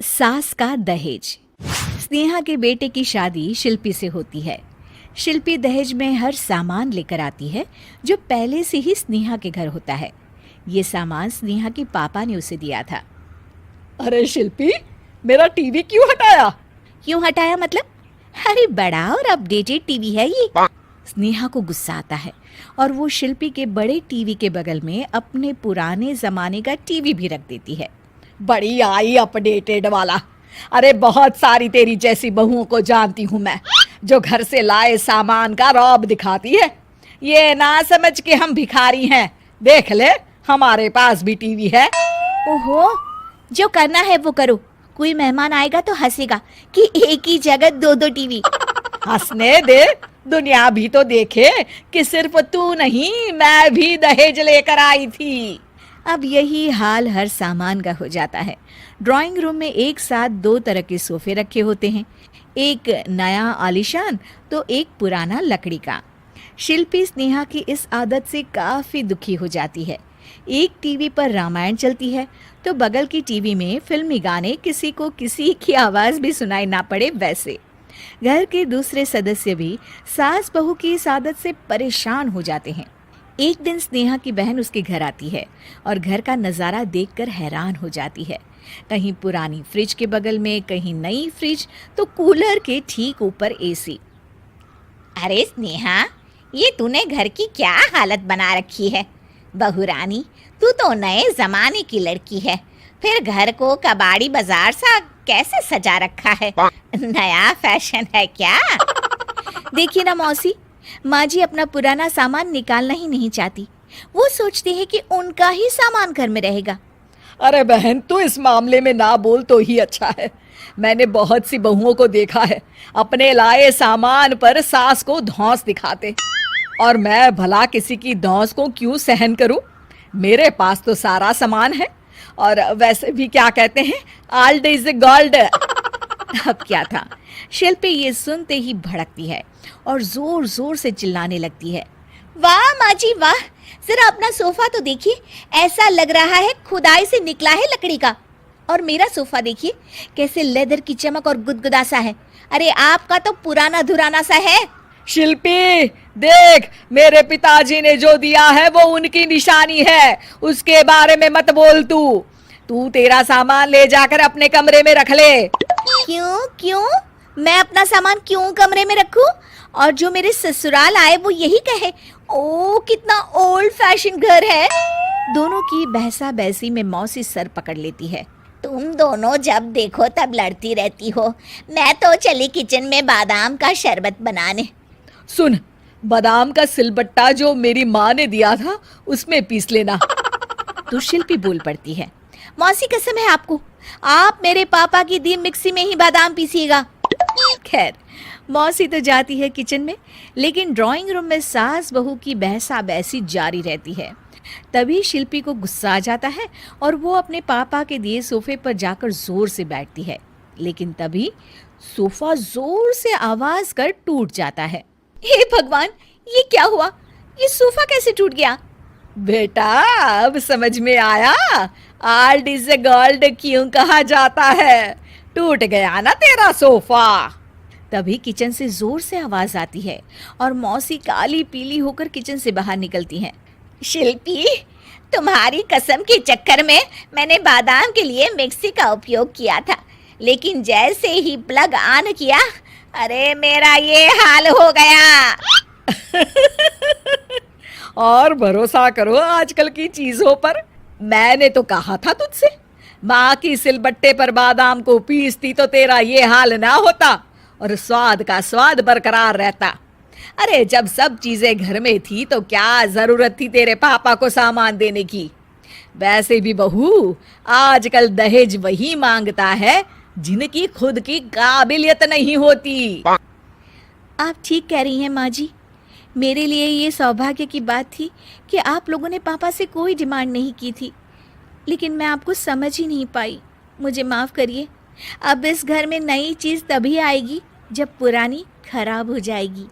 सास का दहेज। स्नेहा के बेटे की शादी शिल्पी से होती है। शिल्पी दहेज में हर सामान लेकर आती है जो पहले से ही स्नेहा के घर होता है। ये सामान स्नेहा के पापा ने उसे दिया था। अरे शिल्पी, मेरा टीवी क्यों हटाया? क्यों हटाया मतलब? अरे बड़ा और अपडेटेड टीवी है ये। स्नेहा को गुस्सा आता है और वो शिल्पी के बड़े टीवी के बगल में अपने पुराने जमाने का टीवी भी रख देती है। बड़ी आई अपडेटेड वाला। अरे बहुत सारी तेरी जैसी बहुओं को जानती हूँ मैं, जो घर से लाए सामान का रौब दिखाती है। ये ना समझ के हम भिखारी हैं। देख ले, हमारे पास भी टीवी है। ओहो, जो करना है वो करो। कोई मेहमान आएगा तो हंसेगा कि एक ही जगह दो दो टीवी। हंसने दे, दुनिया भी तो देखे कि सिर्फ तू नहीं, मैं भी दहेज लेकर आई थी। अब यही हाल हर सामान का हो जाता है। ड्राइंग रूम में एक साथ दो तरह के सोफे रखे होते हैं, एक नया आलीशान तो एक पुराना लकड़ी का। शिल्पी स्नेहा की इस आदत से काफी दुखी हो जाती है। एक टीवी पर रामायण चलती है तो बगल की टीवी में फिल्मी गाने, किसी को किसी की आवाज भी सुनाई ना पड़े वैसे। घर के दूसरे सदस्य भी सास बहू की इस आदत से परेशान हो जाते हैं। एक दिन स्नेहा की बहन उसके घर आती है और घर का नज़ारा देखकर हैरान हो जाती है। कहीं पुरानी फ्रिज के बगल में, कहीं नई फ्रिज तो कूलर के ठीक ऊपर एसी। अरे स्नेहा, ये तूने घर की क्या हालत बना रखी है? बहू रानी, तू तो नए जमाने की लड़की है, फिर घर को कबाड़ी बाजार सा कैसे सजा रखा है? नया फैशन है क्या? देखिए ना मौसी, माँ जी अपना पुराना सामान निकालना ही नहीं चाहती। वो सोचती है कि उनका ही सामान घर में रहेगा। अरे बहन, तू इस मामले में ना बोल तो ही अच्छा है। मैंने बहुत सी बहुओं को देखा है अपने लाए सामान पर सास को धौंस दिखाते, और मैं भला किसी की धौंस को क्यों सहन करूं? मेरे पास तो सारा सामान है, और वैसे भी क्या कहते हैं, ओल्ड इज गोल्ड। अब क्या था, शिल्पी ये सुनते ही भड़कती है और जोर जोर से चिल्लाने लगती है। वाह माँ जी वाह, जरा अपना सोफा तो देखिए, ऐसा लग रहा है खुदाई से निकला है लकड़ी का। और मेरा सोफा देखिए कैसे लेदर की चमक और गुदगुदा सा है। अरे आपका तो पुराना धुराना सा है। शिल्पी देख, मेरे पिताजी ने जो दिया है वो उनकी निशानी है, उसके बारे में मत बोल। तू तेरा सामान ले जाकर अपने कमरे में रख ले। क्यों क्यों? मैं अपना सामान क्यों कमरे में रखूं? और जो मेरे ससुराल आए वो यही कहे, ओ कितना ओल्ड फैशन घर है। दोनों की बहसा बहसी में मौसी सर पकड़ लेती है। तुम दोनों जब देखो तब लड़ती रहती हो। मैं तो चली किचन में बादाम का शरबत बनाने। सुन, बादाम का सिलबट्टा जो मेरी माँ ने दिया था उसमें पीस लेना। तो शिल्पी बोल पड़ती है, मौसी कसम है आपको, आप मेरे पापा की दी मिक्सी में ही बादाम पीसिएगा। खैर, मौसी तो जाती है किचन में, लेकिन ड्राइंग रूम में सास बहू की बहसा बहसी जारी रहती है। तभी शिल्पी को गुस्सा आ जाता है और वो अपने पापा के दिए सोफे पर जाकर जोर से बैठती है, लेकिन तभी सोफा जोर से आवाज कर टूट जाता है। हे भगवान, ये क्या हुआ? ये सोफा कैसे टूट गया? बेटा, अब समझ में आया ओल्ड इज गोल्ड क्यों कहा जाता है। टूट गया ना तेरा सोफा। तभी किचन से जोर से आवाज आती है और मौसी काली पीली होकर किचन से बाहर निकलती हैं। शिल्पी, तुम्हारी कसम के चक्कर में मैंने बादाम के लिए मिक्सी का उपयोग किया था, लेकिन जैसे ही प्लग ऑन किया, अरे मेरा ये हाल हो गया। और भरोसा करो आजकल की चीजों पर। मैंने तो कहा था तुझसे, माँ की सिलबट्टे पर बादाम को पीसती तो तेरा ये हाल ना होता और स्वाद का स्वाद बरकरार रहता। अरे जब सब चीजें घर में थी तो क्या जरूरत थी तेरे पापा को सामान देने की? वैसे भी बहू, आजकल दहेज वही मांगता है जिनकी खुद की काबिलियत नहीं होती। आप ठीक कह रही हैं माँ जी। मेरे लिए ये सौभाग्य की बात थी कि आप लोगों ने पापा से कोई डिमांड नहीं की थी, लेकिन मैं आपको समझ ही नहीं पाई। मुझे माफ़ करिए। अब इस घर में नई चीज़ तभी आएगी जब पुरानी खराब हो जाएगी।